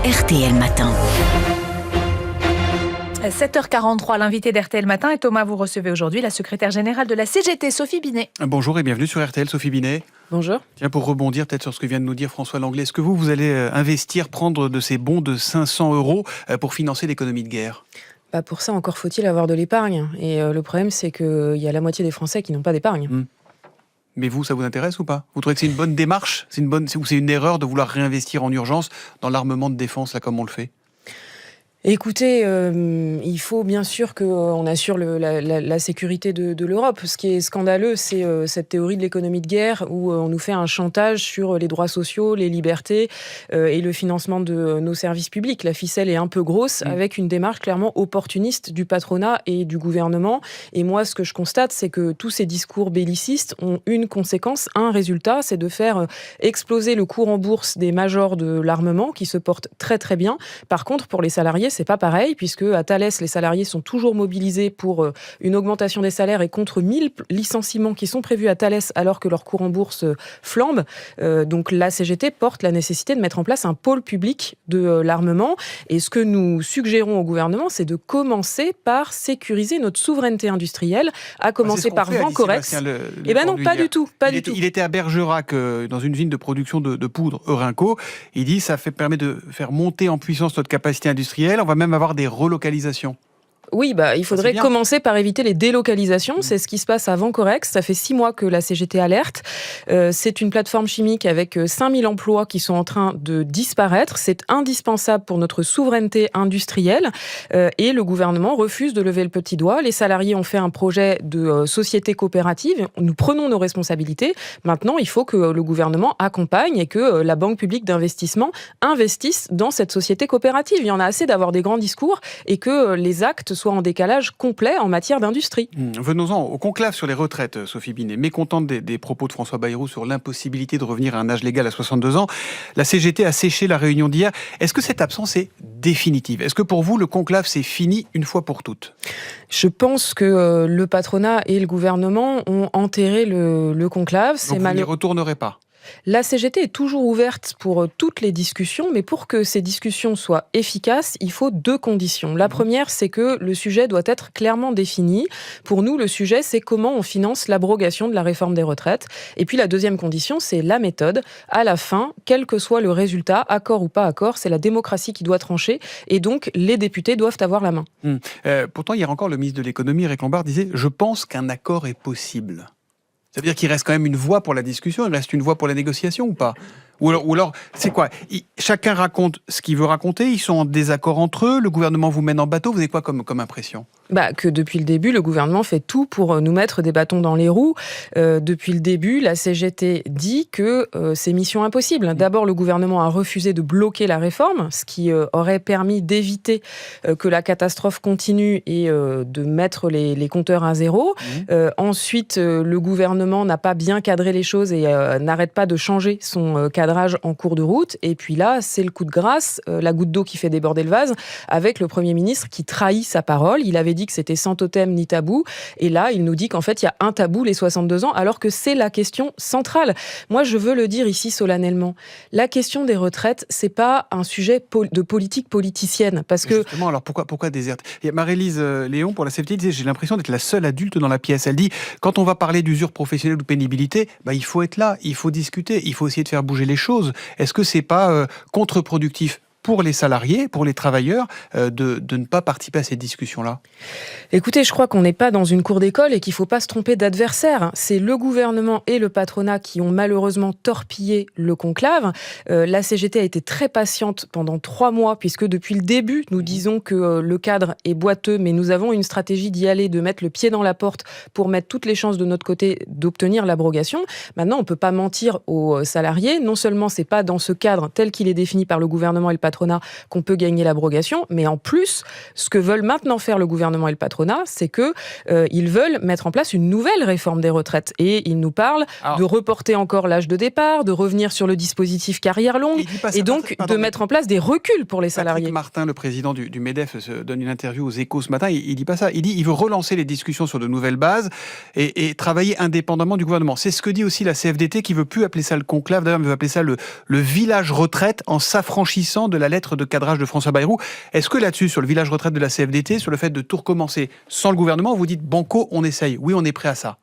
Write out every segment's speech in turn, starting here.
RTL Matin. 7h43, l'invité d'RTL Matin. Et Thomas, vous recevez aujourd'hui la secrétaire générale de la CGT, Sophie Binet. Bonjour et bienvenue sur RTL, Sophie Binet. Bonjour. Tiens, pour rebondir peut-être sur ce que vient de nous dire François Langlais, est-ce que vous allez investir, prendre de ces bons de 500 € pour financer l'économie de guerre ? Pour ça, encore faut-il avoir de l'épargne. Et le problème, c'est qu'il y a la moitié des Français qui n'ont pas d'épargne. Mais vous, ça vous intéresse ou pas ? Vous trouvez que c'est une bonne démarche ? Ou c'est une erreur de vouloir réinvestir en urgence dans l'armement de défense, là, comme on le fait ? Écoutez, il faut bien sûr qu'on assure la sécurité de l'Europe. Ce qui est scandaleux, c'est cette théorie de l'économie de guerre où on nous fait un chantage sur les droits sociaux, les libertés et le financement de nos services publics. La ficelle est un peu grosse avec une démarche clairement opportuniste du patronat et du gouvernement. Et moi, ce que je constate, c'est que tous ces discours bellicistes ont une conséquence, un résultat, c'est de faire exploser le cours en bourse des majors de l'armement qui se portent très très bien. Par contre, pour les salariés, c'est pas pareil, puisque à Thales, les salariés sont toujours mobilisés pour une augmentation des salaires et contre 1000 licenciements qui sont prévus à Thales alors que leur cours en bourse flambe. Donc la CGT porte la nécessité de mettre en place un pôle public de l'armement. Et ce que nous suggérons au gouvernement, c'est de commencer par sécuriser notre souveraineté industrielle, à commencer par Vancorex. Eh ben non, pas du tout. Il était à Bergerac, dans une usine de production de poudre, Eurinco. Il dit ça permet de faire monter en puissance notre capacité industrielle. On va même avoir des relocalisations. Oui, il faudrait commencer par éviter les délocalisations. C'est ce qui se passe à Vancorex. Ça fait 6 mois que la CGT alerte. C'est une plateforme chimique avec 5000 emplois qui sont en train de disparaître. C'est indispensable pour notre souveraineté industrielle. Et le gouvernement refuse de lever le petit doigt. Les salariés ont fait un projet de société coopérative. Nous prenons nos responsabilités. Maintenant, il faut que le gouvernement accompagne et que la Banque publique d'investissement investisse dans cette société coopérative. Il y en a assez d'avoir des grands discours et que les actes soit en décalage complet en matière d'industrie. Venons-en au conclave sur les retraites, Sophie Binet. Mécontente des propos de François Bayrou sur l'impossibilité de revenir à un âge légal à 62 ans, la CGT a séché la réunion d'hier. Est-ce que cette absence est définitive ? Est-ce que pour vous, le conclave, c'est fini une fois pour toutes ? Je pense que le patronat et le gouvernement ont enterré le conclave. Donc vous n'y retournerez pas ? La CGT est toujours ouverte pour toutes les discussions, mais pour que ces discussions soient efficaces, il faut 2 conditions. La première, c'est que le sujet doit être clairement défini. Pour nous, le sujet, c'est comment on finance l'abrogation de la réforme des retraites. Et puis la deuxième condition, c'est la méthode. À la fin, quel que soit le résultat, accord ou pas accord, c'est la démocratie qui doit trancher. Et donc, les députés doivent avoir la main. Pourtant, hier encore, le ministre de l'économie, Eric Lombard, disait « Je pense qu'un accord est possible ». Ça veut dire qu'il reste quand même une voie pour la discussion, il reste une voie pour la négociation ou pas ? Ou alors, c'est quoi ? Chacun raconte ce qu'il veut raconter, ils sont en désaccord entre eux, le gouvernement vous mène en bateau, vous avez quoi comme impression ? Que depuis le début, le gouvernement fait tout pour nous mettre des bâtons dans les roues. Depuis le début, la CGT dit que c'est mission impossible. D'abord, le gouvernement a refusé de bloquer la réforme, ce qui aurait permis d'éviter que la catastrophe continue et de mettre les compteurs à zéro. Ensuite, le gouvernement n'a pas bien cadré les choses et n'arrête pas de changer son cadrage en cours de route. Et puis là, c'est le coup de grâce, la goutte d'eau qui fait déborder le vase, avec le Premier ministre qui trahit sa parole. Il avait dit que c'était sans totem ni tabou. Et là, il nous dit qu'en fait, il y a un tabou, les 62 ans, alors que c'est la question centrale. Moi, je veux le dire ici solennellement. La question des retraites, c'est pas un sujet de politique politicienne. Parce que... Justement, alors pourquoi déserte ? Il y a Marie-Lise Léon, pour la CFDT, disait « J'ai l'impression d'être la seule adulte dans la pièce ». Elle dit « Quand on va parler d'usure professionnelle ou de pénibilité, il faut être là, il faut discuter, il faut essayer de faire bouger les choses. Est-ce que c'est pas contre-productif pour les salariés, pour les travailleurs, de ne pas participer à ces discussions-là ? Écoutez, je crois qu'on n'est pas dans une cour d'école et qu'il ne faut pas se tromper d'adversaire. C'est le gouvernement et le patronat qui ont malheureusement torpillé le conclave. La CGT a été très patiente pendant 3 mois, puisque depuis le début, nous disons que le cadre est boiteux, mais nous avons une stratégie d'y aller, de mettre le pied dans la porte pour mettre toutes les chances de notre côté d'obtenir l'abrogation. Maintenant, on ne peut pas mentir aux salariés. Non seulement c'est pas dans ce cadre tel qu'il est défini par le gouvernement et le patronat qu'on peut gagner l'abrogation, mais en plus, ce que veulent maintenant faire le gouvernement et le patronat, c'est que ils veulent mettre en place une nouvelle réforme des retraites. Et ils nous parlent de reporter encore l'âge de départ, de revenir sur le dispositif carrière longue, et donc de mettre en place des reculs pour les salariés. Patrick Martin, le président du MEDEF, donne une interview aux Échos ce matin, il dit pas ça. Il dit il veut relancer les discussions sur de nouvelles bases et travailler indépendamment du gouvernement. C'est ce que dit aussi la CFDT, qui veut plus appeler ça le conclave, d'ailleurs, elle veut appeler ça le village retraite, en s'affranchissant de la lettre de cadrage de François Bayrou. Est-ce que là-dessus, sur le village retraite de la CFDT, sur le fait de tout recommencer sans le gouvernement, vous dites banco, on essaye? Oui, on est prêt à ça.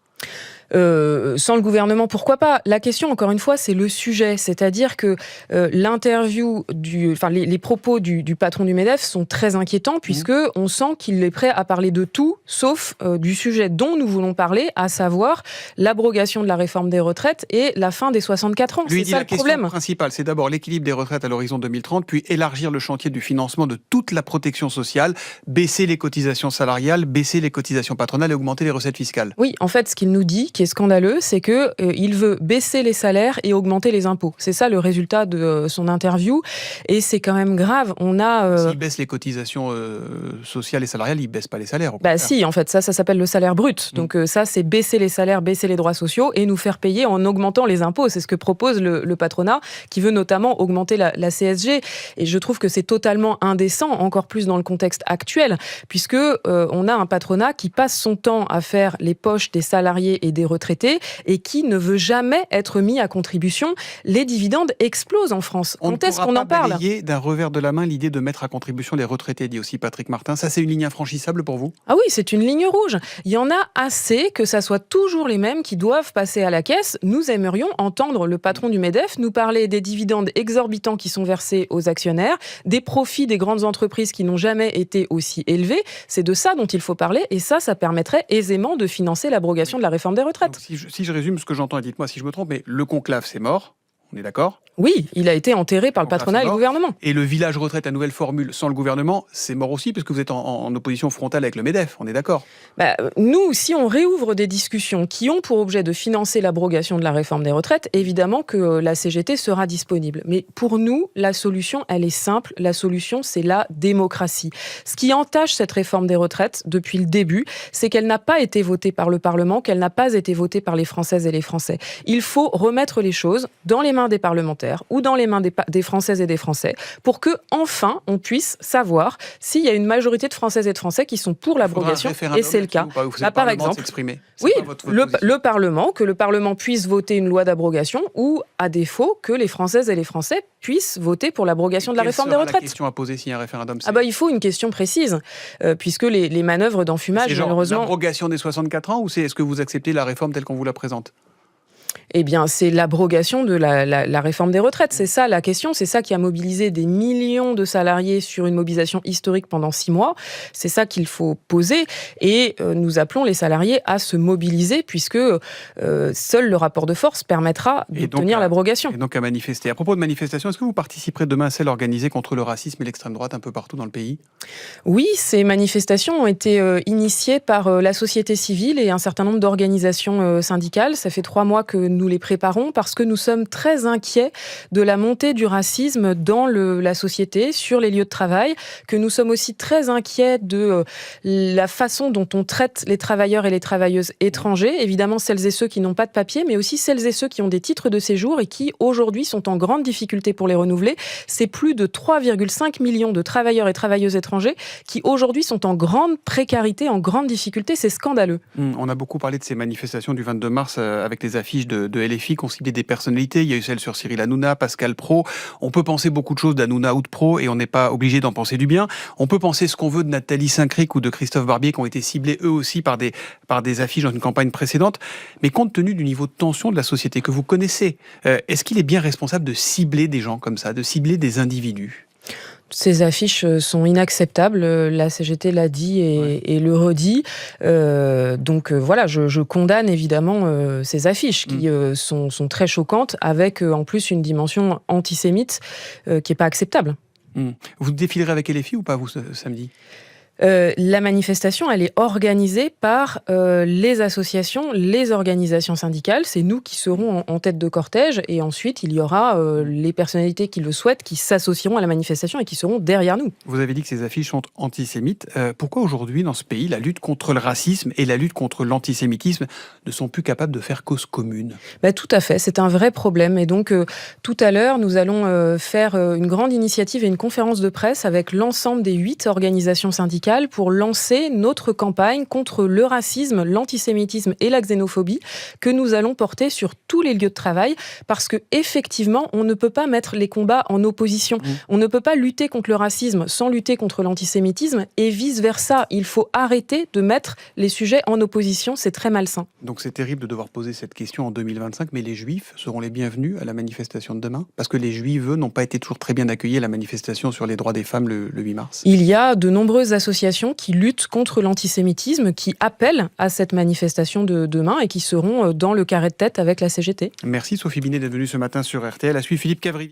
Sans le gouvernement, pourquoi pas? La question, encore une fois, c'est le sujet. C'est-à-dire que l'interview, les propos du patron du MEDEF sont très inquiétants puisque on sent qu'il est prêt à parler de tout, sauf du sujet dont nous voulons parler, à savoir l'abrogation de la réforme des retraites et la fin des 64 ans. Lui, C'est ça le problème. La question principale, c'est d'abord l'équilibre des retraites à l'horizon 2030, puis élargir le chantier du financement de toute la protection sociale, baisser les cotisations salariales, baisser les cotisations patronales et augmenter les recettes fiscales. Oui, en fait, ce qu'il nous dit, qui est scandaleux, c'est que il veut baisser les salaires et augmenter les impôts. C'est ça le résultat de son interview, et c'est quand même grave. On a s'il baisse les cotisations sociales et salariales, il baisse pas les salaires. Si, en fait, ça s'appelle le salaire brut. Donc ça, c'est baisser les salaires, baisser les droits sociaux et nous faire payer en augmentant les impôts. C'est ce que propose le patronat, qui veut notamment augmenter la CSG. Et je trouve que c'est totalement indécent, encore plus dans le contexte actuel, puisque on a un patronat qui passe son temps à faire les poches des salariés et des retraités et qui ne veut jamais être mis à contribution. Les dividendes explosent en France. Quand est-ce qu'on en parle? On ne pourra pas balayer d'un revers de la main l'idée de mettre à contribution les retraités, dit aussi Patrick Martin. Ça, c'est une ligne infranchissable pour vous? Ah oui, c'est une ligne rouge. Il y en a assez que ça soit toujours les mêmes qui doivent passer à la caisse. Nous aimerions entendre le patron du MEDEF nous parler des dividendes exorbitants qui sont versés aux actionnaires, des profits des grandes entreprises qui n'ont jamais été aussi élevés. C'est de ça dont il faut parler et ça permettrait aisément de financer l'abrogation de la réforme des retraites. Donc, si je résume ce que j'entends, et dites-moi si je me trompe, mais le conclave, c'est mort, on est d'accord? Oui, il a été enterré par le patronat et le gouvernement. Et le village retraite à nouvelle formule sans le gouvernement, c'est mort aussi, parce que vous êtes en opposition frontale avec le MEDEF, on est d'accord? Nous, si on réouvre des discussions qui ont pour objet de financer l'abrogation de la réforme des retraites, évidemment que la CGT sera disponible. Mais pour nous, la solution, elle est simple. La solution, c'est la démocratie. Ce qui entache cette réforme des retraites depuis le début, c'est qu'elle n'a pas été votée par le Parlement, qu'elle n'a pas été votée par les Françaises et les Français. Il faut remettre les choses dans les mains des parlementaires ou dans les mains des Françaises et des Français pour que, enfin, on puisse savoir s'il y a une majorité de Françaises et de Français qui sont pour l'abrogation, et c'est le cas. Par exemple, oui, le Parlement, que le Parlement puisse voter une loi d'abrogation ou, à défaut, que les Françaises et les Français puissent voter pour l'abrogation de la réforme des retraites. La question à poser s'il y a un référendum, il faut une question précise, puisque les manœuvres d'enfumage, malheureusement... L'abrogation des 64 ans, ou est-ce que vous acceptez la réforme telle qu'on vous la présente? Eh bien, c'est l'abrogation de la réforme des retraites. C'est ça la question. C'est ça qui a mobilisé des millions de salariés sur une mobilisation historique pendant 6 mois. C'est ça qu'il faut poser. Et nous appelons les salariés à se mobiliser puisque seul le rapport de force permettra d'obtenir l'abrogation. Et donc à manifester. À propos de manifestation, est-ce que vous participerez demain à celle organisée contre le racisme et l'extrême droite un peu partout dans le pays? Oui, ces manifestations ont été initiées par la société civile et un certain nombre d'organisations syndicales. Ça fait 3 mois que nous les préparons parce que nous sommes très inquiets de la montée du racisme dans la société, sur les lieux de travail, que nous sommes aussi très inquiets de la façon dont on traite les travailleurs et les travailleuses étrangers, évidemment celles et ceux qui n'ont pas de papier, mais aussi celles et ceux qui ont des titres de séjour et qui aujourd'hui sont en grande difficulté pour les renouveler. C'est plus de 3,5 millions de travailleurs et travailleuses étrangers qui aujourd'hui sont en grande précarité, en grande difficulté. C'est scandaleux. On a beaucoup parlé de ces manifestations du 22 mars avec les affiches de LFI qui ont ciblé des personnalités. Il y a eu celle sur Cyril Hanouna, Pascal Praud. On peut penser beaucoup de choses d'Hanouna ou de Praud et on n'est pas obligé d'en penser du bien. On peut penser ce qu'on veut de Nathalie Saint-Cric ou de Christophe Barbier qui ont été ciblés eux aussi par des affiches dans une campagne précédente. Mais compte tenu du niveau de tension de la société que vous connaissez, est-ce qu'il est bien responsable de cibler des gens comme ça, de cibler des individus ? Ces affiches sont inacceptables, la CGT l'a dit et le redit. Donc voilà, je condamne évidemment ces affiches qui sont très choquantes, avec en plus une dimension antisémite qui n'est pas acceptable. Vous défilerez avec LFI ou pas, vous, samedi ? La manifestation, elle est organisée par les associations, les organisations syndicales. C'est nous qui serons en tête de cortège. Et ensuite, il y aura les personnalités qui le souhaitent, qui s'associeront à la manifestation et qui seront derrière nous. Vous avez dit que ces affiches sont antisémites. Pourquoi aujourd'hui, dans ce pays, la lutte contre le racisme et la lutte contre l'antisémitisme ne sont plus capables de faire cause commune ? Tout à fait, c'est un vrai problème. Et donc, tout à l'heure, nous allons faire une grande initiative et une conférence de presse avec l'ensemble des 8 organisations syndicales syndicale pour lancer notre campagne contre le racisme, l'antisémitisme et la xénophobie que nous allons porter sur tous les lieux de travail parce que effectivement, on ne peut pas mettre les combats en opposition. On ne peut pas lutter contre le racisme sans lutter contre l'antisémitisme et vice-versa. Il faut arrêter de mettre les sujets en opposition, c'est très malsain. Donc c'est terrible de devoir poser cette question en 2025, mais les Juifs seront les bienvenus à la manifestation de demain? Parce que les Juifs, eux, n'ont pas été toujours très bien accueillis à la manifestation sur les droits des femmes le 8 mars. Il y a de nombreuses associations qui luttent contre l'antisémitisme, qui appellent à cette manifestation de demain et qui seront dans le carré de tête avec la CGT. Merci Sophie Binet d'être venue ce matin sur RTL. À suivre Philippe Cavry.